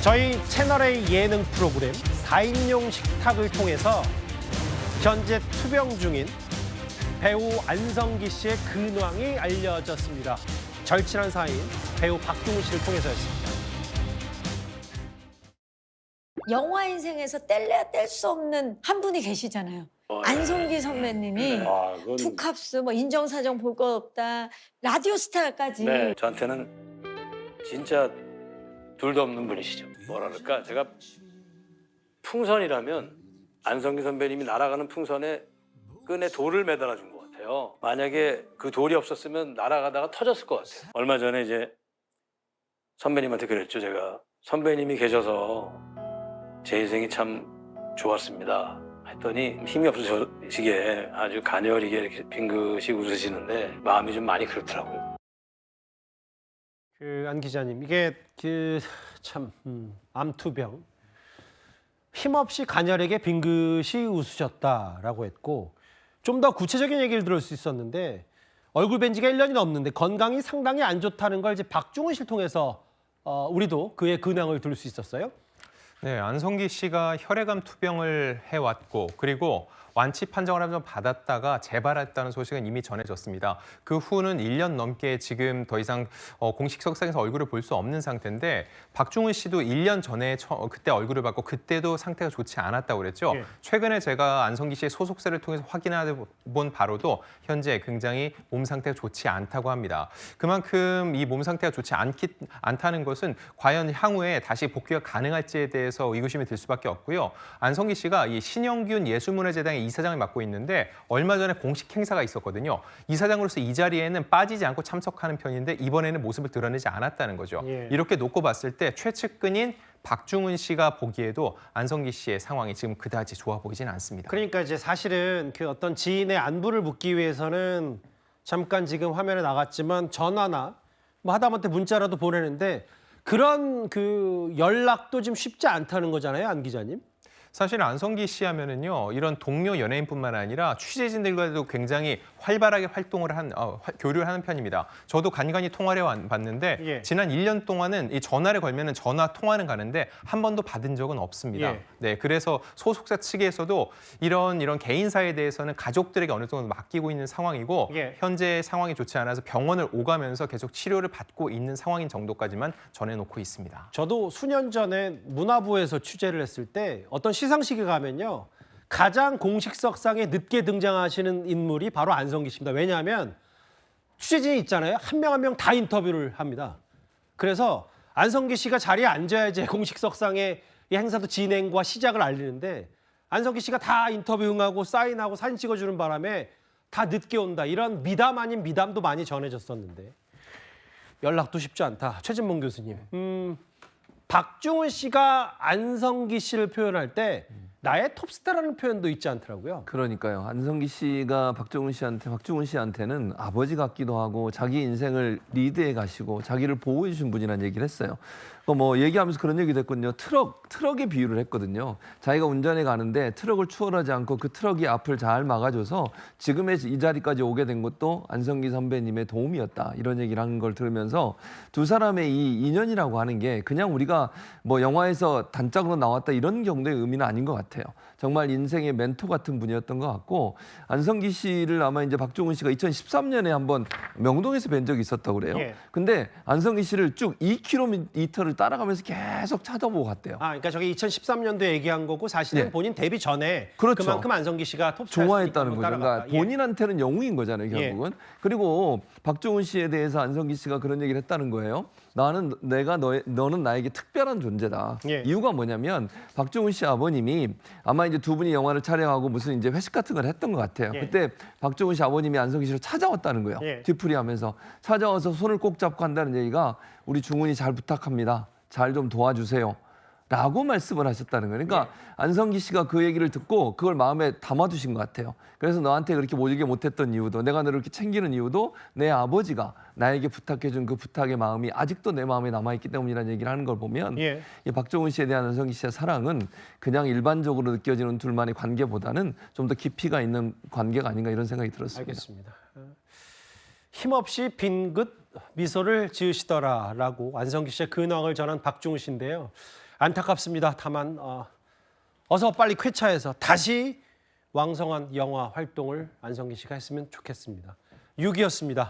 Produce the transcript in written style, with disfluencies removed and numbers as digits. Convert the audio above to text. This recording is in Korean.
저희 채널의 예능 프로그램 4인용 식탁을 통해서 현재 투병 중인 배우 안성기 씨의 근황이 알려졌습니다. 절친한 사이인 배우 박중훈 씨를 통해서였습니다. 영화 인생에서 뗄래야 뗄 수 없는 한 분이 계시잖아요. 안성기 선배님이 투캅스, 뭐 인정사정 볼 것 없다, 라디오 스타까지. 네, 저한테는 진짜 둘도 없는 분이시죠. 뭐라 그럴까, 제가 풍선이라면 안성기 선배님이 날아가는 풍선에 끈에 돌을 매달아 준 것 같아요. 만약에 그 돌이 없었으면 날아가다가 터졌을 것 같아요. 얼마 전에 이제 선배님한테 그랬죠. 제가 선배님이 계셔서 제 인생이 참 좋았습니다 했더니 힘이 없으시기에 아주 가녀리게 이렇게 빙긋이 웃으시는데 마음이 좀 많이 그렇더라고요. 안 기자님, 이게 참 암투병, 힘없이 가녀리게 빙긋이 웃으셨다라고 했고, 좀 더 구체적인 얘기를 들을 수 있었는데 얼굴 뵌 지가 1년이 넘는데 건강이 상당히 안 좋다는 걸 이제 박중훈 씨를 통해서 우리도 그의 근황을 들을 수 있었어요. 네, 안성기 씨가 혈액암 투병을 해왔고 그리고 완치 판정을 한번 받았다가 재발했다는 소식은 이미 전해졌습니다. 그 후는 1년 넘게 지금 더 이상 공식 석상에서 얼굴을 볼 수 없는 상태인데 박중훈 씨도 1년 전에 그때 얼굴을 봤고 그때도 상태가 좋지 않았다고 그랬죠. 예. 최근에 제가 안성기 씨의 소속사를 통해서 확인해 본 바로도 현재 굉장히 몸 상태가 좋지 않다고 합니다. 그만큼 이 몸 상태가 좋지 않다는 것은 과연 향후에 다시 복귀가 가능할지에 대해서 의구심이 들 수밖에 없고요. 안성기 씨가 이 신영균 예술문화재단의 이사장을 맡고 있는데 얼마 전에 공식 행사가 있었거든요. 이사장으로서 이 자리에는 빠지지 않고 참석하는 편인데 이번에는 모습을 드러내지 않았다는 거죠. 예. 이렇게 놓고 봤을 때 최측근인 박중훈 씨가 보기에도 안성기 씨의 상황이 지금 그다지 좋아 보이진 않습니다. 그러니까 이제 사실은 그 어떤 지인의 안부를 묻기 위해서는 잠깐 지금 화면에 나갔지만 전화나 뭐 하다못해 문자라도 보내는데 그런 그 연락도 지금 쉽지 않다는 거잖아요, 안 기자님? 사실 안성기 씨 하면은요, 이런 동료 연예인뿐만 아니라 취재진들과도 굉장히 활발하게 활동을 교류를 하는 편입니다. 저도 간간히 통화를 봤는데 예. 지난 1년 동안은 이 전화를 걸면은 전화 통화는 가는데 한 번도 받은 적은 없습니다. 예. 네, 그래서 소속사 측에서도 이런 개인사에 대해서는 가족들에게 어느 정도 맡기고 있는 상황이고 예. 현재 상황이 좋지 않아서 병원을 오가면서 계속 치료를 받고 있는 상황인 정도까지만 전해놓고 있습니다. 저도 수년 전에 문화부에서 취재를 했을 때 어떤 시상식에 가면요, 가장 공식석상에 늦게 등장하시는 인물이 바로 안성기 씨입니다. 왜냐하면 취재진이 있잖아요. 한 명 한 명 다 인터뷰를 합니다. 그래서 안성기 씨가 자리에 앉아야지 공식석상의 이 행사도 진행과 시작을 알리는데 안성기 씨가 다 인터뷰 응하고 사인하고 사진 찍어주는 바람에 다 늦게 온다. 이런 미담 아닌 미담도 많이 전해졌었는데 연락도 쉽지 않다. 최진봉 교수님. 박중훈 씨가 안성기 씨를 표현할 때 나의 톱스타라는 표현도 있지 않더라고요. 그러니까요. 안성기 씨가 박중훈 씨한테는 아버지 같기도 하고 자기 인생을 리드해 가시고 자기를 보호해 주신 분이라는 얘기를 했어요. 뭐 얘기하면서 그런 얘기도 했거든요. 트럭에 비유를 했거든요. 자기가 운전해 가는데 트럭을 추월하지 않고 그 트럭이 앞을 잘 막아줘서 지금의 이 자리까지 오게 된 것도 안성기 선배님의 도움이었다. 이런 얘기를 한 걸 들으면서 두 사람의 이 인연이라고 하는 게 그냥 우리가 뭐 영화에서 단짝으로 나왔다 이런 정도의 의미는 아닌 것 같아요. 정말 인생의 멘토 같은 분이었던 것 같고 안성기 씨를 아마 이제 박중훈 씨가 2013년에 한번 명동에서 뵌 적이 있었다고 그래요. 예. 근데 안성기 씨를 쭉 2km를 따라가면서 계속 찾아보고 갔대요. 그러니까 저게 2013년도에 얘기한 거고 사실은 네. 본인 데뷔 전에 그렇죠. 그만큼 안성기 씨가 톱스타였으니까 좋아했다는 거죠. 따라갔다. 그러니까 본인한테는 영웅인 거잖아요, 결국은. 그리고 박중훈 씨에 대해서 안성기 씨가 그런 얘기를 했다는 거예요. 너는 나에게 특별한 존재다. 예. 이유가 뭐냐면 박중훈 씨 아버님이 아마 이제 두 분이 영화를 촬영하고 무슨 이제 회식 같은 걸 했던 것 같아요. 예. 그때 박중훈 씨 아버님이 안성기 씨를 찾아왔다는 거예요. 예. 뒤풀이하면서 찾아와서 손을 꼭 잡고 한다는 얘기가 우리 중훈이 잘 부탁합니다. 잘 좀 도와주세요. 라고 말씀을 하셨다는 거예요. 그러니까 안성기 씨가 그 얘기를 듣고 그걸 마음에 담아두신 것 같아요. 그래서 너한테 그렇게 모이게 못했던 이유도 내가 너를 이렇게 챙기는 이유도 내 아버지가 나에게 부탁해준 그 부탁의 마음이 아직도 내 마음에 남아있기 때문이라는 얘기를 하는 걸 보면 이 박중훈 씨에 대한 안성기 씨의 사랑은 그냥 일반적으로 느껴지는 둘만의 관계보다는 좀 더 깊이가 있는 관계가 아닌가 이런 생각이 들었습니다. 알겠습니다. 힘없이 빈긋 미소를 지으시더라라고 안성기 씨의 근황을 전한 박중훈 씨인데요. 안타깝습니다. 다만 어서 빨리 쾌차해서 다시 왕성한 영화 활동을 안성기 씨가 했으면 좋겠습니다. 6위였습니다.